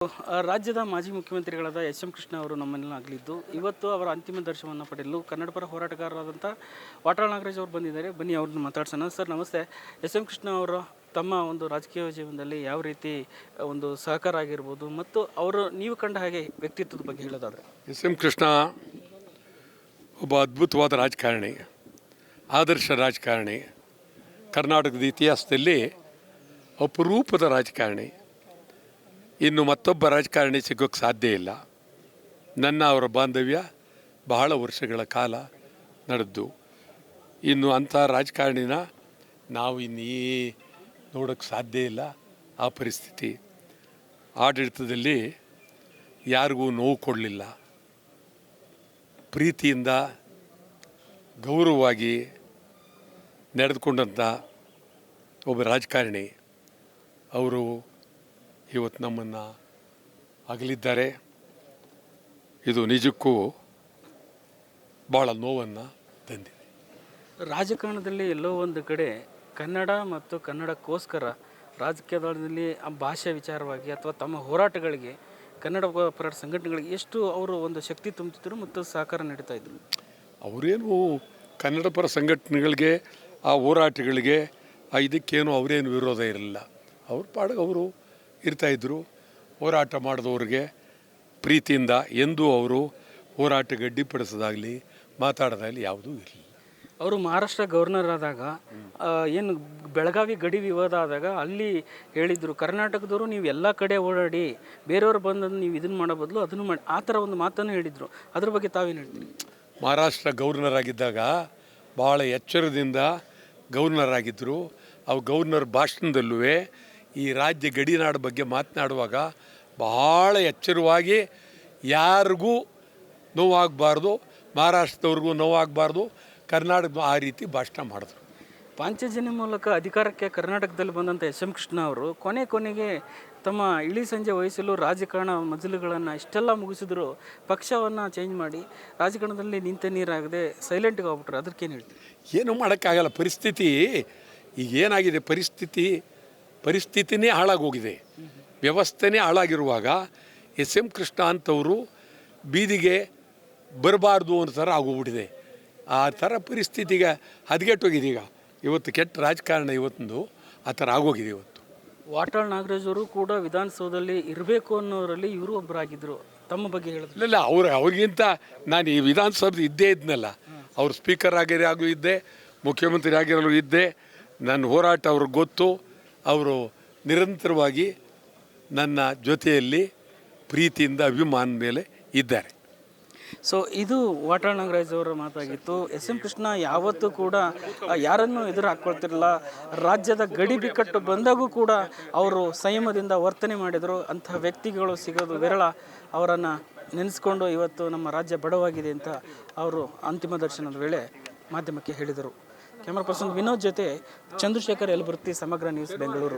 ರಾಜ್ಯದ ಮಾಜಿ ಮುಖ್ಯಮಂತ್ರಿಗಳಾದ ಎಸ್ ಎಂ ಕೃಷ್ಣ ಅವರು ನಮ್ಮನ್ನೆಲ್ಲ ಆಗಲಿದ್ದು ಇವತ್ತು ಅವರ ಅಂತಿಮ ದರ್ಶನವನ್ನು ಪಡೆಯಲು ಕನ್ನಡ ಪರ ಹೋರಾಟಗಾರರಾದಂಥ ವಾಟಾಳ್ ನಾಗರಾಜ್ ಅವರು ಬಂದಿದ್ದಾರೆ. ಬನ್ನಿ ಅವ್ರನ್ನ ಮಾತಾಡ್ಸೋಣ. ಸರ್ ನಮಸ್ತೆ. ಎಸ್ ಎಂ ಕೃಷ್ಣ ಅವರು ತಮ್ಮ ಒಂದು ರಾಜಕೀಯ ಜೀವನದಲ್ಲಿ ಯಾವ ರೀತಿ ಒಂದು ಸಹಕಾರ ಆಗಿರ್ಬೋದು ಮತ್ತು ಅವರು ನೀವು ಕಂಡ ಹಾಗೆ ವ್ಯಕ್ತಿತ್ವದ ಬಗ್ಗೆ ಹೇಳೋದಾದರೆ? ಎಸ್ ಎಂ ಕೃಷ್ಣ ಒಬ್ಬ ಅದ್ಭುತವಾದ ರಾಜಕಾರಣಿ, ಆದರ್ಶ ರಾಜಕಾರಣಿ, ಕರ್ನಾಟಕದ ಇತಿಹಾಸದಲ್ಲಿ ಅಪರೂಪದ ರಾಜಕಾರಣಿ. ಇನ್ನು ಮತ್ತೊಬ್ಬ ರಾಜಕಾರಣಿ ಸಿಗೋಕ್ಕೆ ಸಾಧ್ಯ ಇಲ್ಲ. ನನ್ನ ಅವರ ಬಾಂಧವ್ಯ ಬಹಳ ವರ್ಷಗಳ ಕಾಲ ನಡೆದು, ಇನ್ನು ಅಂಥ ರಾಜಕಾರಣಿನ ನಾವು ಇನ್ನೀ ನೋಡೋಕ್ಕೆ ಸಾಧ್ಯ ಇಲ್ಲ. ಆ ಪರಿಸ್ಥಿತಿ. ಆಡಳಿತದಲ್ಲಿ ಯಾರಿಗೂ ನೋವು ಕೊಡಲಿಲ್ಲ, ಪ್ರೀತಿಯಿಂದ ಗೌರವವಾಗಿ ನಡೆದುಕೊಂಡಂಥ ಒಬ್ಬ ರಾಜಕಾರಣಿ. ಅವರು ಇವತ್ತು ನಮ್ಮನ್ನು ಅಗಲಿದ್ದಾರೆ. ಇದು ನಿಜಕ್ಕೂ ಭಾಳ ನೋವನ್ನು ತಂದಿದೆ. ರಾಜಕಾರಣದಲ್ಲಿ ಎಲ್ಲೋ ಒಂದು ಕಡೆ ಕನ್ನಡ ಮತ್ತು ಕನ್ನಡಕ್ಕೋಸ್ಕರ ರಾಜಕೀಯದಲ್ಲಿ ಆ ಭಾಷೆ ವಿಚಾರವಾಗಿ ಅಥವಾ ತಮ್ಮ ಹೋರಾಟಗಳಿಗೆ ಕನ್ನಡ ಪರ ಸಂಘಟನೆಗಳಿಗೆ ಎಷ್ಟು ಅವರು ಒಂದು ಶಕ್ತಿ ತುಂಬುತ್ತಿದ್ದರು ಮತ್ತು ಸಹಕಾರ ನೀಡ್ತಾ ಇದ್ರು. ಅವರೇನು ಕನ್ನಡ ಪರ ಸಂಘಟನೆಗಳಿಗೆ, ಆ ಹೋರಾಟಗಳಿಗೆ, ಇದಕ್ಕೇನು ಅವರೇನು ವಿರೋಧ ಇರಲಿಲ್ಲ. ಅವ್ರ ಪಾಡಿಗೆ ಅವರು ಇರ್ತಾಯಿದ್ರು. ಹೋರಾಟ ಮಾಡಿದವ್ರಿಗೆ ಪ್ರೀತಿಯಿಂದ ಎಂದೂ ಅವರು ಹೋರಾಟಕ್ಕೆ ಅಡ್ಡಿಪಡಿಸೋದಾಗಲಿ ಮಾತಾಡೋದಾಗಲಿ ಯಾವುದೂ ಇರಲಿಲ್ಲ. ಅವರು ಮಹಾರಾಷ್ಟ್ರ ಗವರ್ನರ್ ಆದಾಗ ಏನು ಬೆಳಗಾವಿ ಗಡಿ ವಿವಾದ ಆದಾಗ ಅಲ್ಲಿ ಹೇಳಿದರು, ಕರ್ನಾಟಕದವರು ನೀವು ಎಲ್ಲ ಕಡೆ ಓಡಾಡಿ ಬೇರೆಯವರು ಬಂದನ್ನು ನೀವು ಇದನ್ನು ಮಾಡೋ ಬದಲು ಅದನ್ನು ಮಾಡಿ, ಆ ಥರ ಒಂದು ಮಾತನ್ನು ಹೇಳಿದರು. ಅದ್ರ ಬಗ್ಗೆ ತಾವೇನು ಹೇಳ್ತೀರಿ? ಮಹಾರಾಷ್ಟ್ರ ಗವರ್ನರ್ ಆಗಿದ್ದಾಗ ಭಾಳ ಎಚ್ಚರದಿಂದ ಗವರ್ನರ್ ಆಗಿದ್ದರು. ಅವು ಗವರ್ನರ್ ಭಾಷಣದಲ್ಲೂ ಈ ರಾಜ್ಯ ಗಡಿನಾಡು ಬಗ್ಗೆ ಮಾತನಾಡುವಾಗ ಬಹಳ ಎಚ್ಚರವಾಗಿ ಯಾರಿಗೂ ನೋವಾಗಬಾರ್ದು, ಮಹಾರಾಷ್ಟ್ರದವ್ರಿಗೂ ನೋವಾಗಬಾರ್ದು, ಕರ್ನಾಟಕದ ಆ ರೀತಿ ಭಾಷಣ ಮಾಡಿದ್ರು. ಪಾಂಚಜನ್ಯ ಮೂಲಕ ಅಧಿಕಾರಕ್ಕೆ ಕರ್ನಾಟಕದಲ್ಲಿ ಬಂದಂಥ ಎಸ್ ಎಂ ಕೃಷ್ಣ ಅವರು ಕೊನೆಗೆ ತಮ್ಮ ಇಳಿ ಸಂಜೆ ವಹಿಸಲು ರಾಜಕಾರಣ ಮಜಲುಗಳನ್ನು ಇಷ್ಟೆಲ್ಲ ಮುಗಿಸಿದ್ರು, ಪಕ್ಷವನ್ನು ಚೇಂಜ್ ಮಾಡಿ ರಾಜಕಾರಣದಲ್ಲಿ ನಿಂತ ನೀರಾಗದೆ ಸೈಲೆಂಟ್ಗೆ ಹೋಗ್ಬಿಟ್ರು. ಅದಕ್ಕೇನು ಹೇಳ್ತೀವಿ? ಏನೂ ಮಾಡೋಕ್ಕಾಗಲ್ಲ. ಪರಿಸ್ಥಿತಿ ಈಗ ಏನಾಗಿದೆ, ಪರಿಸ್ಥಿತಿನೇ ಹಾಳಾಗೋಗಿದೆ, ವ್ಯವಸ್ಥೆನೇ ಹಾಳಾಗಿರುವಾಗ ಎಸ್ ಎಂ ಕೃಷ್ಣ ಅಂಥವರು ಬೀದಿಗೆ ಬರಬಾರ್ದು ಅನ್ನೋ ಥರ ಆಗೋಗ್ಬಿಟ್ಟಿದೆ. ಆ ಥರ ಪರಿಸ್ಥಿತಿಗೆ ಹದಗೆಟ್ಟೋಗಿದೆ. ಈಗ ಇವತ್ತು ಕೆಟ್ಟ ರಾಜಕಾರಣ ಇವತ್ತೊಂದು ಆ ಥರ ಆಗೋಗಿದೆ. ಇವತ್ತು ವಾಟಾಳ್ ನಾಗರಾಜ್ ಅವರು ಕೂಡ ವಿಧಾನಸೌಧದಲ್ಲಿ ಇರಬೇಕು ಅನ್ನೋರಲ್ಲಿ ಇವರು ಒಬ್ಬರಾಗಿದ್ದರು. ತಮ್ಮ ಬಗ್ಗೆ ಹೇಳಿದ್ರು? ಇಲ್ಲ, ಅವ್ರಿಗಿಂತ ನಾನು ಈ ವಿಧಾನಸೌಧ ಇದ್ದೇ ಇದ್ನಲ್ಲ. ಅವ್ರು ಸ್ಪೀಕರ್ ಆಗಿರೋ ಇದ್ದೆ, ಮುಖ್ಯಮಂತ್ರಿ ಆಗಿರಲು ಇದ್ದೆ. ನನ್ನ ಹೋರಾಟ ಅವ್ರಿಗೆ ಗೊತ್ತು. ಅವರು ನಿರಂತರವಾಗಿ ನನ್ನ ಜೊತೆಯಲ್ಲಿ ಪ್ರೀತಿಯಿಂದ ಅಭಿಮಾನ ಮೇಲೆ ಇದ್ದಾರೆ. ಸೊ ಇದು ವಾಟಾಳ್ ನಾಗರಾಜ್ ಅವರ ಮಾತಾಗಿತ್ತು. ಎಸ್ ಎಂ ಕೃಷ್ಣ ಯಾವತ್ತೂ ಕೂಡ ಯಾರನ್ನೂ ಎದುರು ಹಾಕ್ಕೊಳ್ತಿರಲಿಲ್ಲ. ರಾಜ್ಯದ ಗಡಿ ಬಿಕ್ಕಟ್ಟು ಬಂದಾಗೂ ಕೂಡ ಅವರು ಸಂಯಮದಿಂದ ವರ್ತನೆ ಮಾಡಿದರು. ಅಂತಹ ವ್ಯಕ್ತಿಗಳು ಸಿಗೋದು ವಿರಳ. ಅವರನ್ನು ನೆನೆಸ್ಕೊಂಡು ಇವತ್ತು ನಮ್ಮ ರಾಜ್ಯ ಬಡವಾಗಿದೆ ಅಂತ ಅವರು ಅಂತಿಮ ದರ್ಶನದ ವೇಳೆ ಮಾಧ್ಯಮಕ್ಕೆ ಹೇಳಿದರು. ಕ್ಯಾಮರಾ ಪರ್ಸನ್ ವಿನೋದ್ ಜೊತೆ ಚಂದ್ರಶೇಖರ್ ಯಲಬುರ್ತಿ, ಸಮಗ್ರ ನ್ಯೂಸ್, ಬೆಂಗಳೂರು.